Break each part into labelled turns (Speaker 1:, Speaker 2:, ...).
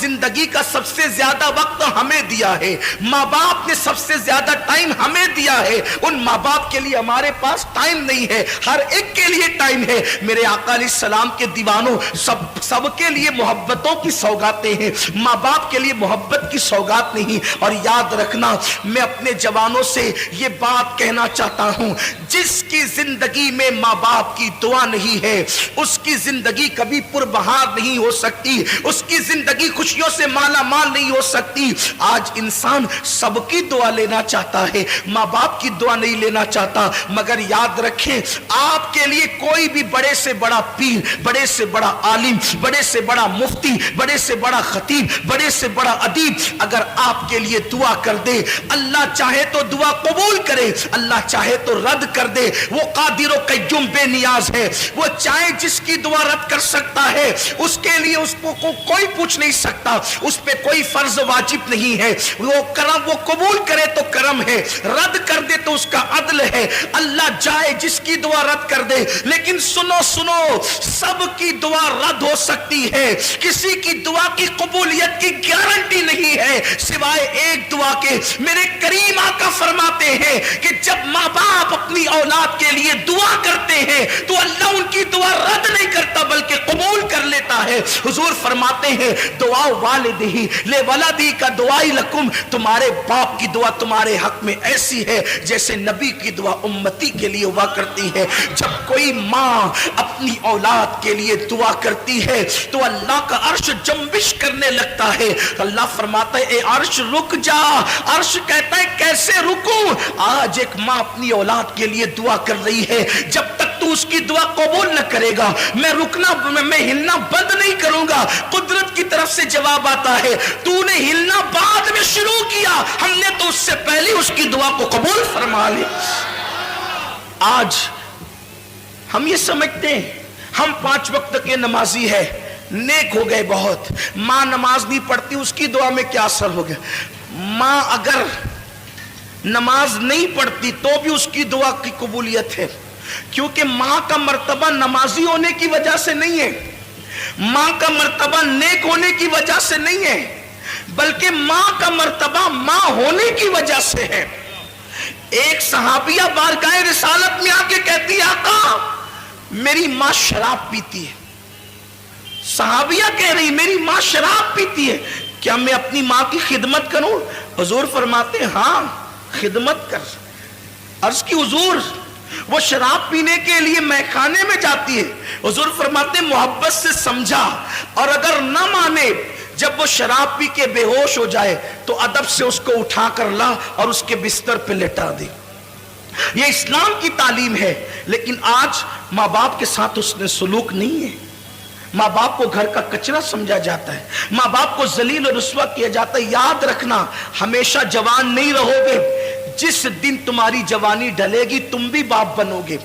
Speaker 1: زندگی کا سب سے زیادہ وقت ہمیں دیا ہے، ماں باپ نے سب سے زیادہ ٹائم ہمیں دیا ہے، ان ماں باپ کے لیے ہمارے پاس ٹائم نہیں ہے، ہر ایک کے لیے ٹائم ہے۔ میرے آقا علیہ السلام کے دیوانوں، سب کے لیے محبتوں کی سوگاتیں ہیں، ماں باپ کے لیے محبت کی سوگات نہیں۔ اور یاد رکھنا، میں اپنے جوانوں سے یہ بات کہنا چاہتا ہوں، جس کی زندگی میں ماں باپ کی دعا نہیں ہے اس کی زندگی کبھی پربہار نہیں ہو سکتی، اس کی زندگی خوشیوں سے مالا مال نہیں ہو سکتی۔ آج انسان سب کی دعا لینا چاہتا ہے، ماں باپ کی دعا نہیں لینا چاہتا، مگر یاد رکھیں آپ کے لیے کوئی بھی بڑے سے بڑا پیر، بڑے سے بڑا عالم، بڑے سے بڑا مفتی، بڑے سے بڑا خطیب، بڑے سے بڑا ادیب اگر آپ کے لیے دعا کر دے، اللہ چاہے تو دعا قبول کرے، اللہ چاہے تو رد کر دے۔ وہ قادر و قیوم بے نیاز ہے، وہ چاہے جس کی دعا رد کر سکتا ہے، اس کے لیے اس کو کوئی پوچھ نہیں سکتا، اس پہ کوئی فرض واجب نہیں ہے۔ وہ کرم، وہ قبول کرے تو کرم ہے، رد کر دے تو اس کا عدل ہے۔ اللہ چاہے جس کی دعا رد کر دے، لیکن سنو سب کی دعا رد ہو سکتی ہے، کسی کی دعا کی قبولیت کی گارنٹی نہیں ہے سوائے ایک دعا کے۔ میرے کریم آقا فرماتے ہیں کہ جب ماں باپ اپنی اولاد کے لیے دعا کرتے ہیں تو اللہ ان کی دعا رد نہیں کرتا بلکہ قبول کر لیتا ہے۔ حضور فرماتے ہیں دعا والدہ لولدہ کا دعائی لکم، تمہارے باپ کی دعا تمہارے حق میں ایسی ہے جیسے نبی کی دعا امتی کے لیے ہوا کرتی ہے۔ جب کوئی ماں اپنی اولاد کے لیے دعا کرتی ہے تو اللہ کا عرش جنبش کرنے لگتا ہے۔ اللہ فرماتا ہے اے عرش رک جا، عرش کہتا ہے کیسے رکوں؟ آج ایک ماں اپنی اولاد کے لیے دعا کر رہی ہے، جب تک تو اس کی دعا قبول نہ کرے گا میں ہلنا بند نہیں کروں گا۔ قدرت کی طرف سے جواب آتا ہے تو نے ہلنا بعد میں شروع کیا، ہم نے تو اس سے پہلے اس کی دعا کو قبول فرما لیا۔ آج ہم یہ سمجھتے ہیں ہم 5 وقت کے نمازی ہے، نیک ہو گئے بہت، ماں نماز نہیں پڑھتی اس کی دعا میں کیا اثر ہو گیا؟ ماں اگر نماز نہیں پڑھتی تو بھی اس کی دعا کی قبولیت ہے، کیونکہ ماں کا مرتبہ نمازی ہونے کی وجہ سے نہیں ہے، ماں کا مرتبہ نیک ہونے کی وجہ سے نہیں ہے، بلکہ ماں کا مرتبہ ماں ہونے کی وجہ سے ہے۔ ایک صحابیہ بارگاہ رسالت میں آ کے کہتی آقا میری ماں شراب پیتی ہے۔ صحابیہ کہہ رہی میری ماں شراب پیتی ہے، کیا میں اپنی ماں کی خدمت کروں؟ حضور فرماتے ہیں ہاں خدمت کر۔ عرض کی حضور وہ شراب پینے کے لیے میخانے میں جاتی ہے، حضور فرماتے ہیں محبت سے سمجھا، اور اگر نہ مانے جب وہ شراب پی کے بے ہوش ہو جائے تو ادب سے اس کو اٹھا کر لا اور اس کے بستر پہ لٹا دے۔ یہ اسلام کی تعلیم ہے، لیکن آج ماں باپ کے ساتھ اس نے سلوک نہیں ہے۔ ماں باپ کو گھر کا کچرا سمجھا جاتا ہے، ماں باپ کو ذلیل اور رسوا کیا جاتا ہے۔ یاد رکھنا ہمیشہ جوان نہیں رہو گے، جس دن تمہاری جوانی ڈھلے گی تم بھی باپ بنو گے،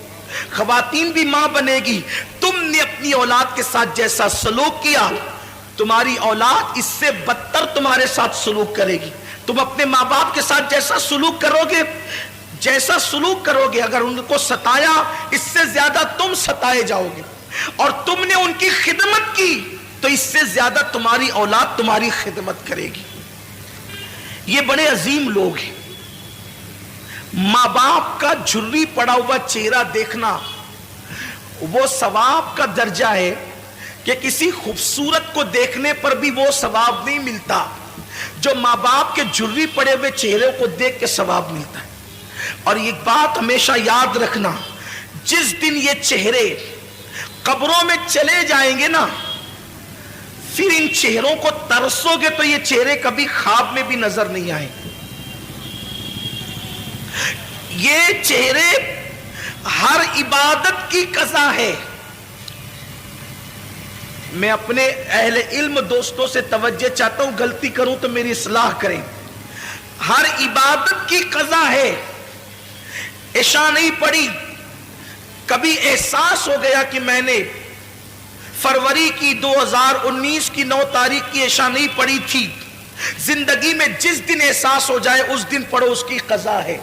Speaker 1: خواتین بھی ماں بنے گی۔ تم نے اپنی اولاد کے ساتھ جیسا سلوک کیا تمہاری اولاد اس سے بدتر تمہارے ساتھ سلوک کرے گی۔ تم اپنے ماں باپ کے ساتھ جیسا سلوک کرو گے اگر ان کو ستایا اس سے زیادہ تم ستائے جاؤ گے، اور تم نے ان کی خدمت کی تو اس سے زیادہ تمہاری اولاد تمہاری خدمت کرے گی۔ یہ بڑے عظیم لوگ ہیں۔ ماں باپ کا جھری پڑا ہوا چہرہ دیکھنا وہ ثواب کا درجہ ہے کہ کسی خوبصورت کو دیکھنے پر بھی وہ ثواب نہیں ملتا جو ماں باپ کے جھری پڑے ہوئے چہرے کو دیکھ کے ثواب ملتا ہے۔ اور ایک بات ہمیشہ یاد رکھنا، جس دن یہ چہرے قبروں میں چلے جائیں گے نا، پھر ان چہروں کو ترسو گے تو یہ چہرے کبھی خواب میں بھی نظر نہیں آئیں گے۔ یہ چہرے ہر عبادت کی قضا ہے۔ میں اپنے اہل علم دوستوں سے توجہ چاہتا ہوں، غلطی کروں تو میری اصلاح کریں۔ ہر عبادت کی قضا ہے۔ عشاء نہیں پڑھی، کبھی احساس ہو گیا کہ میں نے فروری کی 2019 کی 9 تاریخ کی عشاء نہیں پڑھی تھی، زندگی میں جس دن احساس ہو جائے اس دن پڑھو، اس کی قضا ہے۔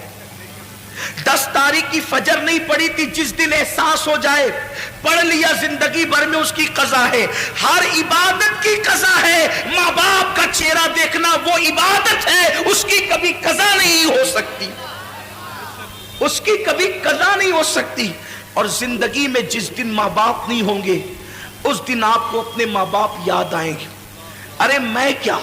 Speaker 1: 10 تاریخ کی فجر نہیں پڑھی تھی، جس دن احساس ہو جائے پڑھ لیا، زندگی بھر میں اس کی قضا ہے۔ ہر عبادت کی قضا ہے۔ ماں باپ سکتی، اس کی کبھی قضا نہیں ہو سکتی. اور زندگی میں جس دن ماں باپ نہیں ہوں گے اس دن آپ کو اپنے ماں باپ یاد آئیں گے. ارے میں کیا